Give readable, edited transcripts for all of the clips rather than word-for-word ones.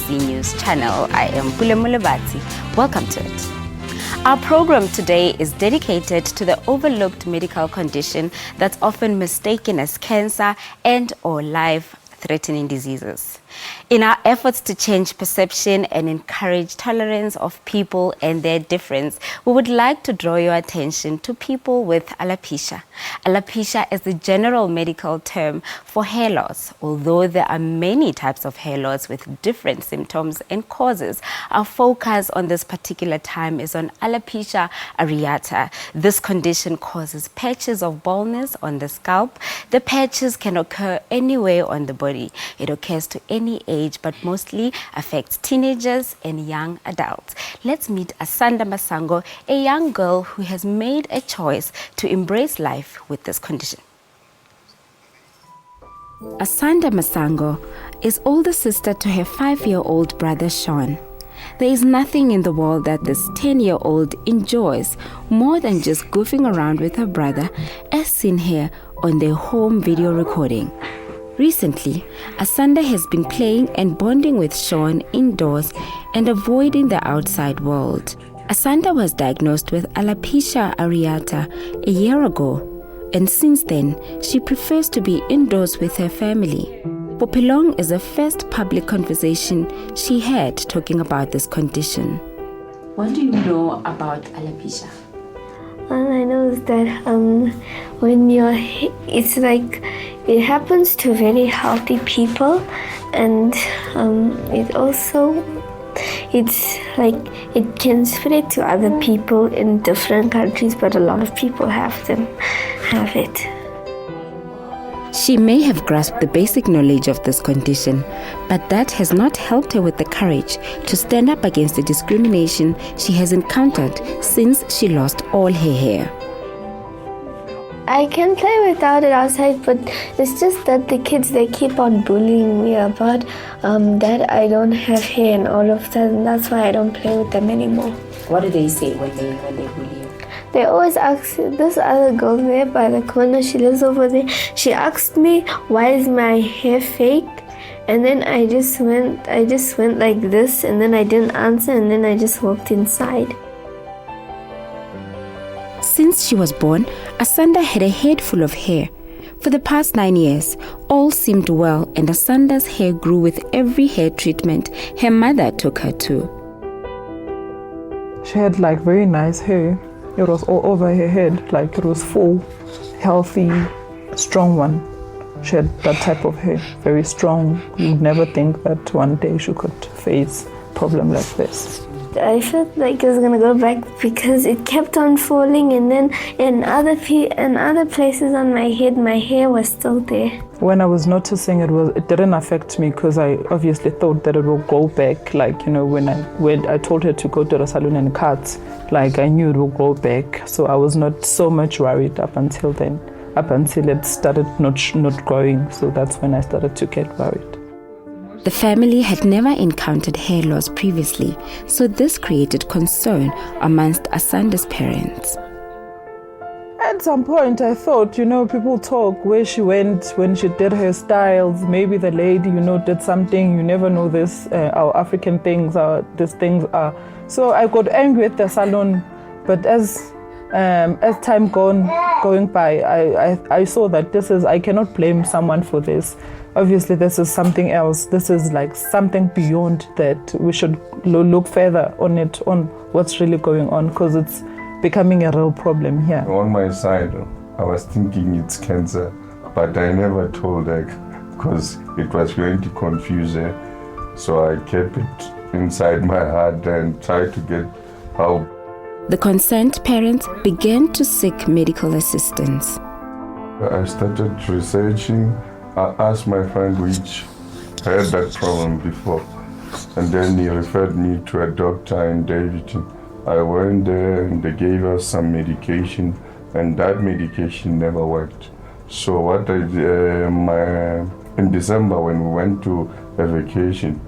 SABC News channel. I am Pule Mulebati. Welcome to it. Our program today is dedicated to the overlooked medical condition that's often mistaken as cancer and/or life-threatening diseases. In our efforts to change perception and encourage tolerance of people and their difference, we would like to draw your attention to people with alopecia. Alopecia is the general medical term for hair loss. Although there are many types of hair loss with different symptoms and causes, our focus on this particular time is on alopecia areata. This condition causes patches of baldness on the scalp. The patches can occur anywhere on the body. It occurs to any age, but mostly affects teenagers and young adults. Let's meet Asanda Masango, a young girl who has made a choice to embrace life with this condition. Asanda Masango is older sister to her 5-year-old brother Sean. There is nothing in the world that this 10-year-old enjoys more than just goofing around with her brother, as seen here on their home video recording. Recently, Asanda has been playing and bonding with Sean indoors and avoiding the outside world. Asanda was diagnosed with alopecia areata a year ago, and since then, she prefers to be indoors with her family. Bophelong is the first public conversation she had talking about this condition. What do you know about alopecia? All I know is that when it's like it happens to very healthy people, and it's like it can spread to other people in different countries, but a lot of people have it. She may have grasped the basic knowledge of this condition, but that has not helped her with the courage to stand up against the discrimination she has encountered since she lost all her hair. I can play without it outside, but it's just that the kids, they keep on bullying me about that I don't have hair and all of that, and that's why I don't play with them anymore. What do they say when they bully you? They always ask, this other girl there by the corner, she lives over there, she asked me, why is my hair fake? And then I just went like this, and then I didn't answer, and then I just walked inside. Since she was born, Asanda had a head full of hair. For the past 9 years, all seemed well, and Asanda's hair grew with every hair treatment her mother took her to. She had like very nice hair. It was all over her head, like it was full, healthy, strong one. She had that type of hair, very strong. You would never think that one day she could face a problem like this. I felt like it was gonna go back because it kept on falling, and then in other places on my head, my hair was still there. When I was noticing it didn't affect me because I obviously thought that it will go back. Like, you know, when I told her to go to the salon and cut, like I knew it will go back. So I was not so much worried up until then, up until it started not growing. So that's when I started to get worried. The family had never encountered hair loss previously, so this created concern amongst Asanda's parents. At some point I thought, you know, people talk where she went when she did her styles. Maybe the lady, you know, did something. You never know this. Our African things are, these things are. So I got angry at the salon, but as time going by, I saw that I cannot blame someone for this. Obviously, this is something else. This is like something beyond that. We should look further on what's really going on, because it's becoming a real problem here. On my side, I was thinking it's cancer, but I never told her because it was going to confuse her. So I kept it inside my heart and tried to get help. The concerned parents began to seek medical assistance. I started researching. I asked my friend which had that problem before, and then he referred me to a doctor in Davidson. I went there and they gave us some medication, and that medication never worked. So what I did, in December when we went to a vacation,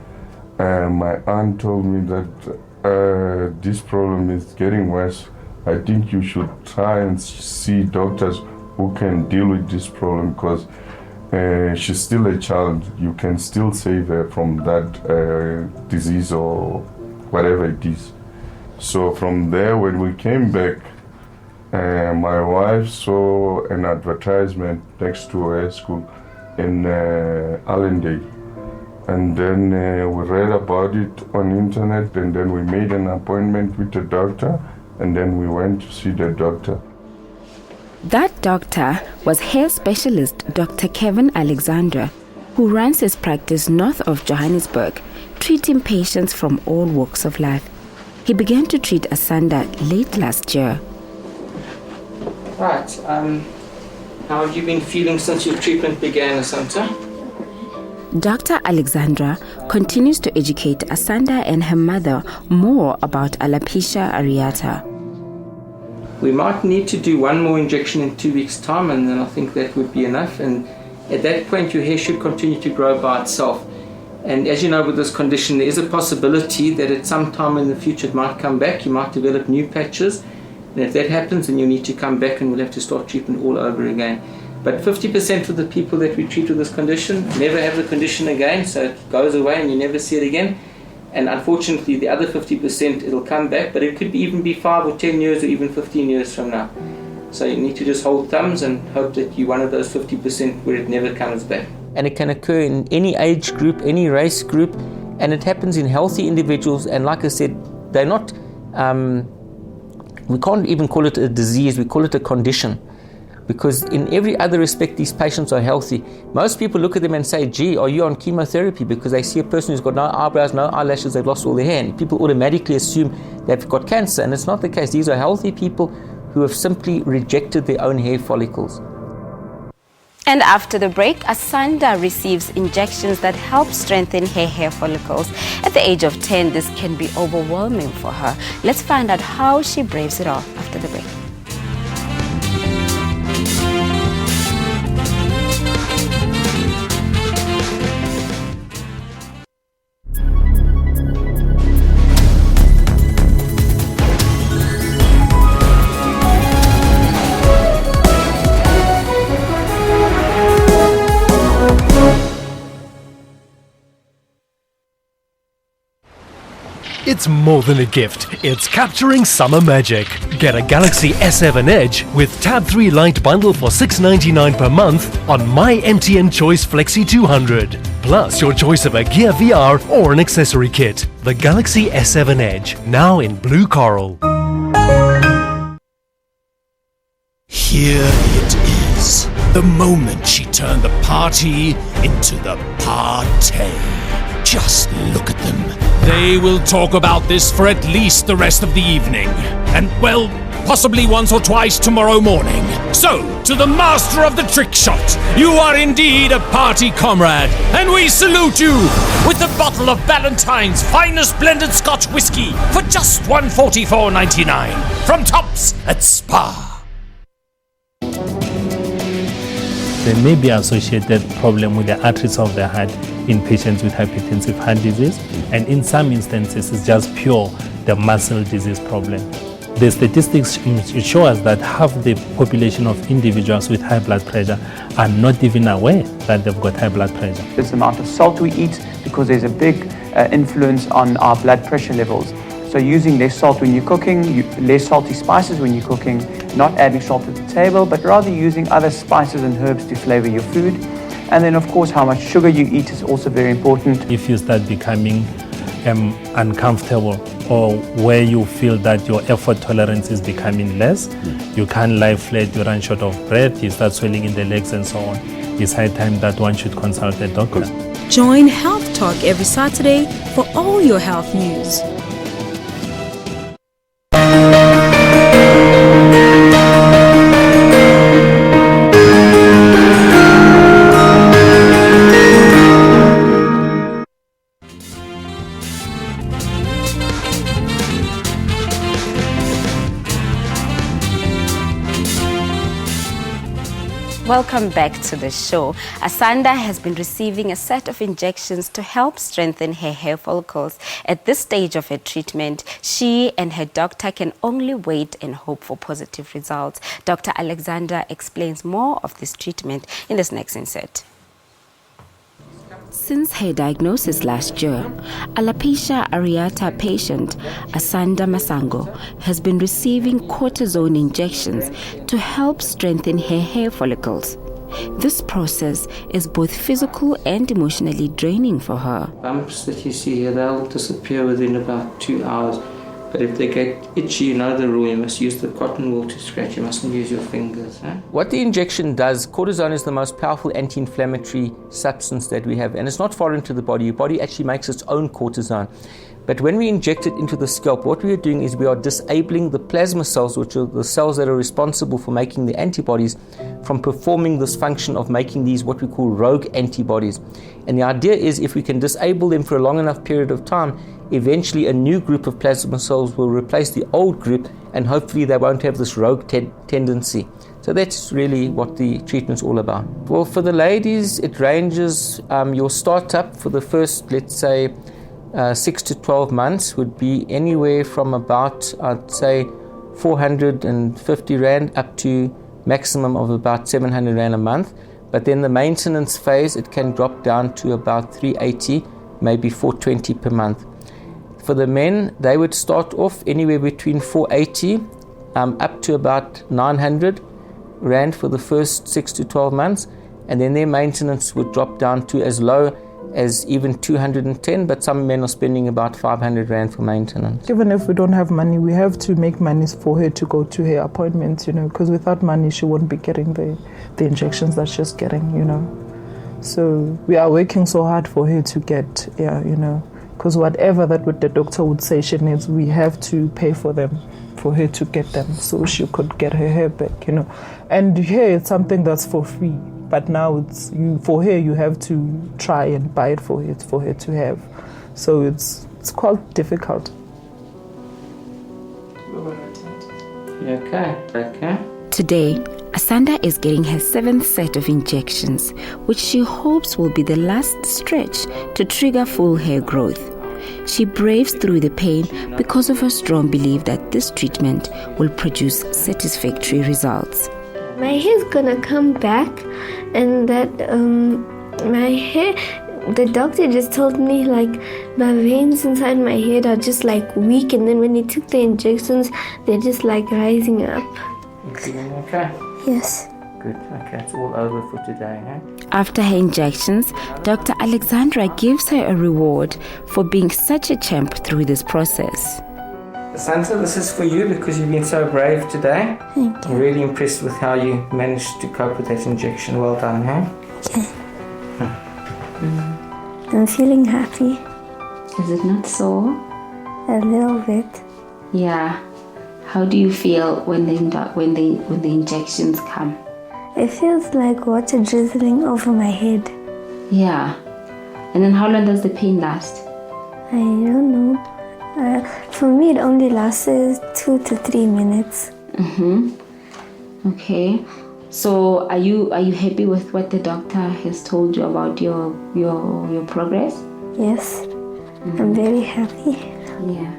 my aunt told me that this problem is getting worse. I think you should try and see doctors who can deal with this problem, because she's still a child. You can still save her from that disease or whatever it is. So from there, when we came back, my wife saw an advertisement next to her school in Allendale. And then we read about it on internet, and then we made an appointment with the doctor, and then we went to see the doctor. That doctor was hair specialist Dr. Kevin Alexandra, who runs his practice north of Johannesburg, treating patients from all walks of life. He began to treat Asanda late last year. Right, how have you been feeling since your treatment began, Asanta? Dr. Alexandra continues to educate Asanda and her mother more about alopecia areata. We might need to do one more injection in 2 weeks' time, and then I think that would be enough. And at that point, your hair should continue to grow by itself. And as you know, with this condition, there is a possibility that at some time in the future it might come back. You might develop new patches. And if that happens, then you'll need to come back and we'll have to start treatment all over again. But 50% of the people that we treat with this condition never have the condition again, so it goes away and you never see it again. And unfortunately, the other 50%, it'll come back, but it could even be 5 or 10 years or even 15 years from now. So you need to just hold thumbs and hope that you're one of those 50% where it never comes back. And it can occur in any age group, any race group, and it happens in healthy individuals. And like I said, they're not, we can't even call it a disease, we call it a condition. Because in every other respect, these patients are healthy. Most people look at them and say, gee, are you on chemotherapy? Because they see a person who's got no eyebrows, no eyelashes, they've lost all their hair. And people automatically assume they've got cancer. And it's not the case. These are healthy people who have simply rejected their own hair follicles. And after the break, Asanda receives injections that help strengthen her hair follicles. At the age of 10, this can be overwhelming for her. Let's find out how she braves it all after the break. It's more than a gift, it's capturing summer magic. Get a Galaxy S7 Edge with Tab 3 Lite bundle for $6.99 per month on My MTN Choice Flexi 200. Plus your choice of a Gear VR or an accessory kit. The Galaxy S7 Edge, now in blue coral. Here it is, the moment she turned the party into the party. Just look at them. They will talk about this for at least the rest of the evening. And, well, possibly once or twice tomorrow morning. So, to the master of the trick shot, you are indeed a party comrade. And we salute you with a bottle of Ballantine's finest blended Scotch whiskey for just $144.99 from Tops at Spa. There may be associated problem with the arteries of the heart in patients with hypertensive heart disease, and in some instances it's just pure the muscle disease problem. The statistics show us that half the population of individuals with high blood pressure are not even aware that they've got high blood pressure. There's the amount of salt we eat, because there's a big influence on our blood pressure levels. So using less salt when you're cooking, less salty spices when you're cooking, not adding salt at the table, but rather using other spices and herbs to flavor your food. And then of course how much sugar you eat is also very important. If you start becoming uncomfortable, or where you feel that your effort tolerance is becoming less, you can't lie flat, you run short of breath, you start swelling in the legs and so on, it's high time that one should consult a doctor. Join Health Talk every Saturday for all your health news. Welcome back to the show. Asanda has been receiving a set of injections to help strengthen her hair follicles. At this stage of her treatment, she and her doctor can only wait and hope for positive results. Dr. Alexandra explains more of this treatment in this next insert. Since her diagnosis last year, alopecia areata patient Asanda Masango has been receiving cortisone injections to help strengthen her hair follicles. This process is both physical and emotionally draining for her. Bumps that you see here, they'll disappear within about 2 hours. But if they get itchy, you know the rule, you must use the cotton wool to scratch, you mustn't use your fingers. What the injection does, cortisone is the most powerful anti-inflammatory substance that we have, and it's not foreign to the body. Your body actually makes its own cortisone. But when we inject it into the scalp, what we are doing is we are disabling the plasma cells, which are the cells that are responsible for making the antibodies, from performing this function of making these what we call rogue antibodies. And the idea is if we can disable them for a long enough period of time, eventually a new group of plasma cells will replace the old group, and hopefully they won't have this rogue tendency. So that's really what the treatment's all about. Well, for the ladies, it ranges, your startup for the first, let's say, 6 to 12 months would be anywhere from about, I'd say, 450 Rand up to maximum of about 700 Rand a month. But then the maintenance phase, it can drop down to about 380, maybe 420 per month. For the men, they would start off anywhere between 480 up to about 900 Rand for the first 6 to 12 months. And then their maintenance would drop down to as low as even 210, but some men are spending about 500 Rand for maintenance. Even if we don't have money, we have to make money for her to go to her appointments, because without money she won't be getting the injections that she's getting, So we are working so hard for her to get, because whatever that the doctor would say she needs, we have to pay for them, for her to get them, so she could get her hair back, And here it's something that's for free. But now for her you have to try and buy it for her to have. So it's quite difficult. Okay. Today, Asanda is getting her 7th set of injections, which she hopes will be the last stretch to trigger full hair growth. She braves through the pain because of her strong belief that this treatment will produce satisfactory results. My hair's gonna come back, and that my hair, the doctor just told me like my veins inside my head are just like weak, and then when he took the injections, they're just like rising up. You feeling okay? Yes. Good, okay, it's all over for today, After her injections, Dr. Alexandra gives her a reward for being such a champ through this process. Santa, this is for you because you've been so brave today. Thank you. I'm really impressed with how you managed to cope with that injection. Well done, Okay. I'm feeling happy. Is it not sore? A little bit. Yeah. How do you feel when the injections come? It feels like water drizzling over my head. Yeah. And then how long does the pain last? I don't know. For me, it only lasts 2 to 3 minutes. Okay. So are you happy with what the doctor has told you about your progress? Yes. I'm very happy. Yeah.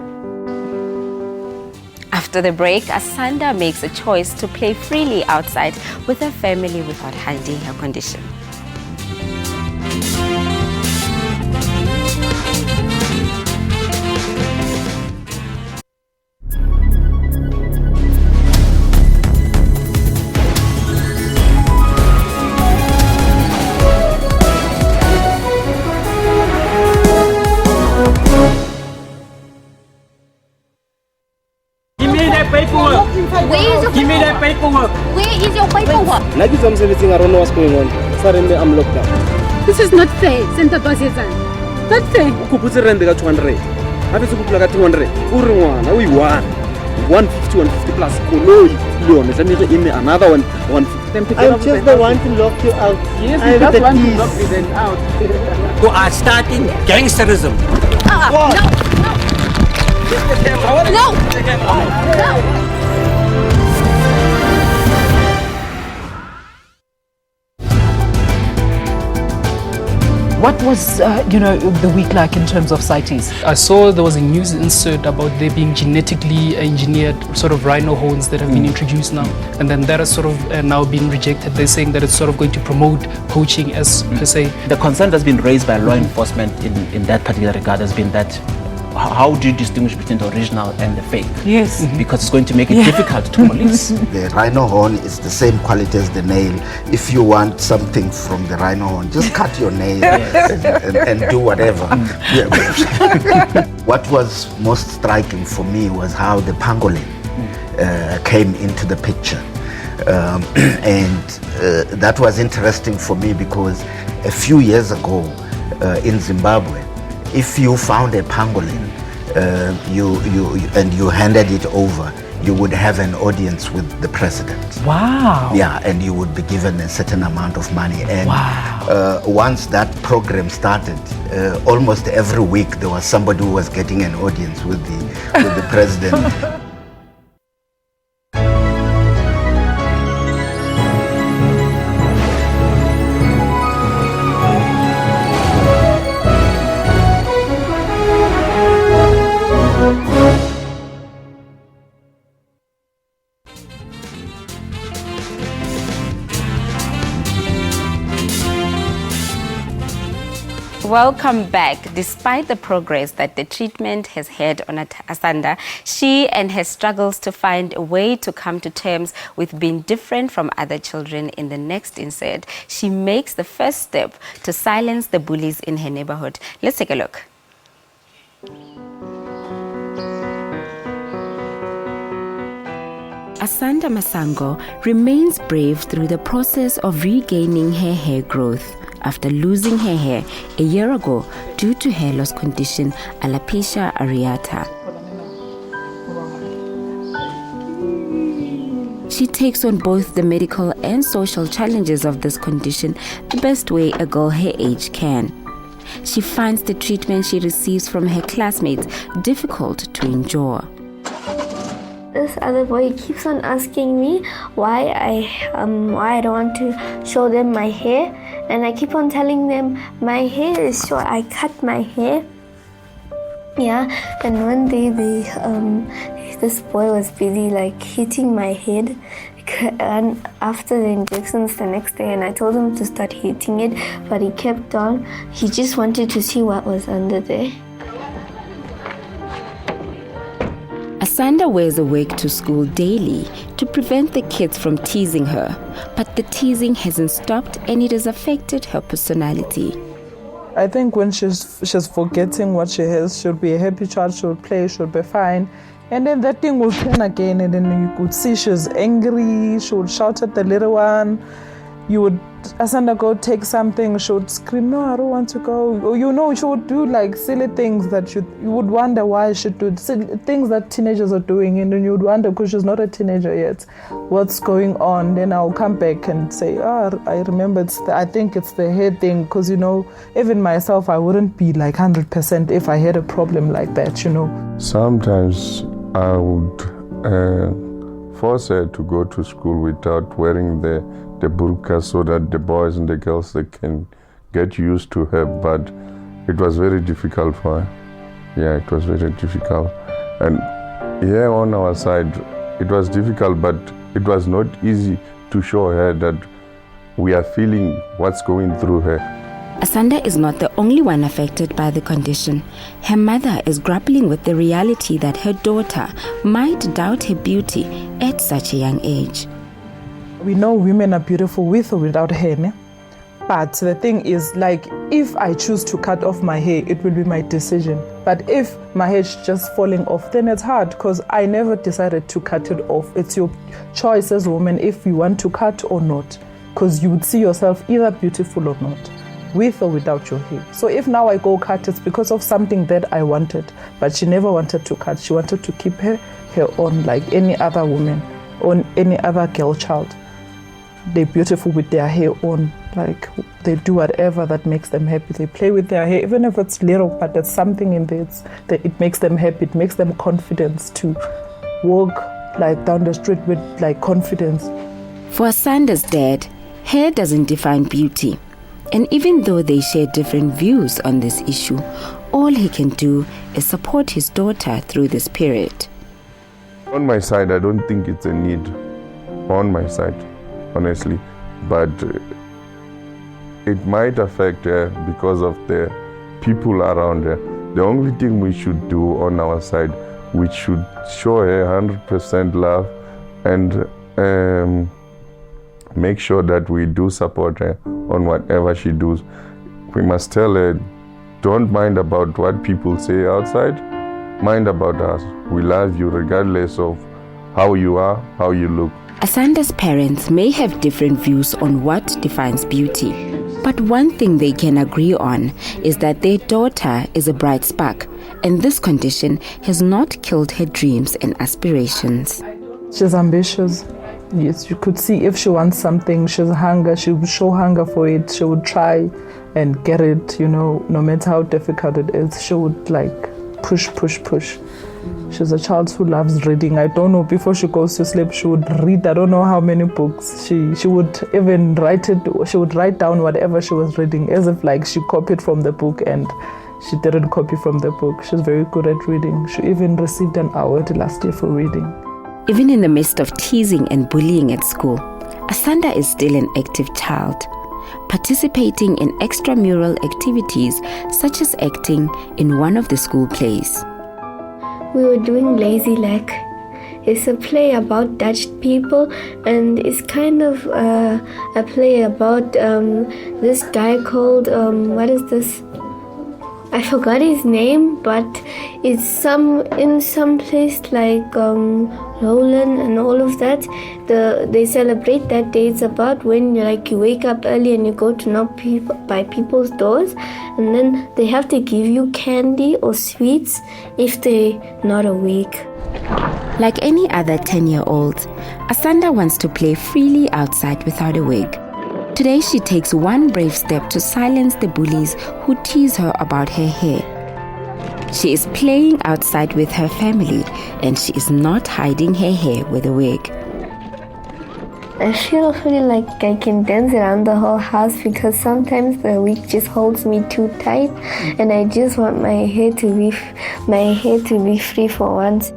After the break, Asanda makes a choice to play freely outside with her family without hiding her condition. Give me that paperwork. Where is your paperwork? Like I'm everything, I don't know what's going on. Suddenly I'm locked up. This is not fair, Santa Basizan. Not fair. Who puts a rent 200? Have you put like 200? Urwana, we won. 150, 150 plus. Koloi, loan. Let me in another one, 150. I'm just the one to lock you out. Yes, you just want to lock me then out. Who are starting gangsterism. No! What was, the week like in terms of CITES? I saw there was a news insert about there being genetically engineered sort of rhino horns that have been introduced now. And then that has sort of now been rejected. They're saying that it's sort of going to promote poaching as per se. The concern that's been raised by law enforcement in that particular regard has been that how do you distinguish between the original and the fake? Yes. Because it's going to make it difficult to police. The rhino horn is the same quality as the nail. If you want something from the rhino horn, just cut your nail and do whatever. What was most striking for me was how the pangolin came into the picture. That was interesting for me because a few years ago in Zimbabwe, if you found a pangolin and you handed it over, you would have an audience with the president. Wow. Yeah, and you would be given a certain amount of money. And wow. Once that program started, almost every week there was somebody who was getting an audience with the president. Welcome back. Despite the progress that the treatment has had on Asanda, she and her struggles to find a way to come to terms with being different from other children in the next insert, she makes the first step to silence the bullies in her neighborhood. Let's take a look. Asanda Masango remains brave through the process of regaining her hair growth after losing her hair a year ago due to hair loss condition alopecia areata. She takes on both the medical and social challenges of this condition the best way a girl her age can. She finds the treatment she receives from her classmates difficult to endure. This other boy keeps on asking me why I don't want to show them my hair, and I keep on telling them my hair is short. I cut my hair. Yeah, and one day this boy was busy like hitting my head, and after the injections the next day, and I told him to start hitting it, but he kept on. He just wanted to see what was under there. Asanda wears a wig to school daily to prevent the kids from teasing her, but the teasing hasn't stopped and it has affected her personality. I think when she's forgetting what she has, she'll be a happy child, she'll play, she'll be fine. And then that thing will turn again, and then you could see she's angry, she would shout at the little one. You would, Asanda go take something, she would scream, no, I don't want to go. Or she would do like silly things that you would wonder why she do, things that teenagers are doing, and then you would wonder, because she's not a teenager yet, what's going on. Then I'll come back and say, I remember, I think it's the hair thing, because even myself, I wouldn't be like 100% if I had a problem like that, Sometimes I would force her to go to school without wearing the burqa, so that the boys and the girls, they can get used to her, but it was very difficult for her. Yeah, it was very difficult. And here on our side, it was difficult, but it was not easy to show her that we are feeling what's going through her. Asanda is not the only one affected by the condition. Her mother is grappling with the reality that her daughter might doubt her beauty at such a young age. We know women are beautiful with or without hair, but the thing is, like, if I choose to cut off my hair, it will be my decision. But if my hair is just falling off, then it's hard, because I never decided to cut it off. It's your choice as a woman if you want to cut or not, because you would see yourself either beautiful or not, with or without your hair. So if now I go cut, it's because of something that I wanted, but she never wanted to cut. She wanted to keep her hair on like any other woman or any other girl child. They're beautiful with their hair on, like they do whatever that makes them happy. They play with their hair, even if it's little, but there's something in there that it makes them happy. It makes them confidence to walk like down the street with like confidence. For Asanda's dad, hair doesn't define beauty. And even though they share different views on this issue, all he can do is support his daughter through this period. On my side, I don't think it's a need. On my side, honestly. But it might affect her because of the people around her. The only thing we should do on our side, we should show her 100% love and make sure that we do support her on whatever she does. We must tell her, don't mind about what people say outside, mind about us. We love you regardless of how you are, how you look. Asanda's parents may have different views on what defines beauty, but one thing they can agree on is that their daughter is a bright spark, and this condition has not killed her dreams and aspirations. She's ambitious. Yes, you could see if she wants something, she's hunger, she would show hunger for it, she would try and get it, no matter how difficult it is, she would push. She's a child who loves reading. I don't know, before she goes to sleep, she would read, I don't know how many books. She would even she would write down whatever she was reading as if she copied from the book and she didn't copy from the book. She's very good at reading. She even received an award last year for reading. Even in the midst of teasing and bullying at school, Asanda is still an active child, participating in extramural activities such as acting in one of the school plays. We were doing Lazy Leg. It's a play about Dutch people, and it's kind of a play about this guy called, what is this? I forgot his name, but it's in some place like Roland and all of that. They celebrate that day. It's about when you wake up early and you go to knock by people's doors, and then they have to give you candy or sweets if they're not awake. Like any other 10-year-old, Asanda wants to play freely outside without a wig. Today she takes one brave step to silence the bullies who tease her about her hair. She is playing outside with her family, and she is not hiding her hair with a wig. I feel really like I can dance around the whole house because sometimes the wig just holds me too tight, and I just want my hair to be free for once.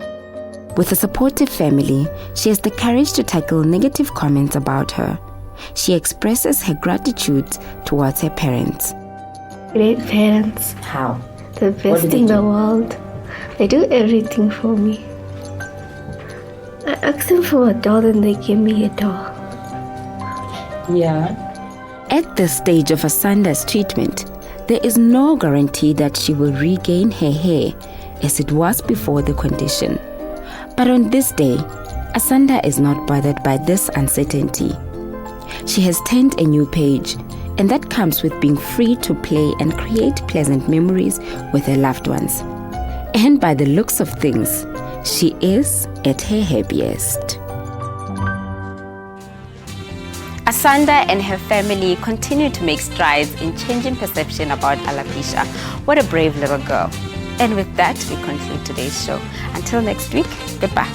With a supportive family, she has the courage to tackle negative comments about her. She expresses her gratitude towards her parents. Great parents. How? The best in the world. They do everything for me. I asked them for a doll and they give me a doll. Yeah. At this stage of Asanda's treatment, there is no guarantee that she will regain her hair as it was before the condition. But on this day, Asanda is not bothered by this uncertainty. She has turned a new page, and that comes with being free to play and create pleasant memories with her loved ones. And by the looks of things, she is at her happiest. Asanda and her family continue to make strides in changing perception about alopecia. What a brave little girl. And with that, we conclude today's show. Until next week, goodbye.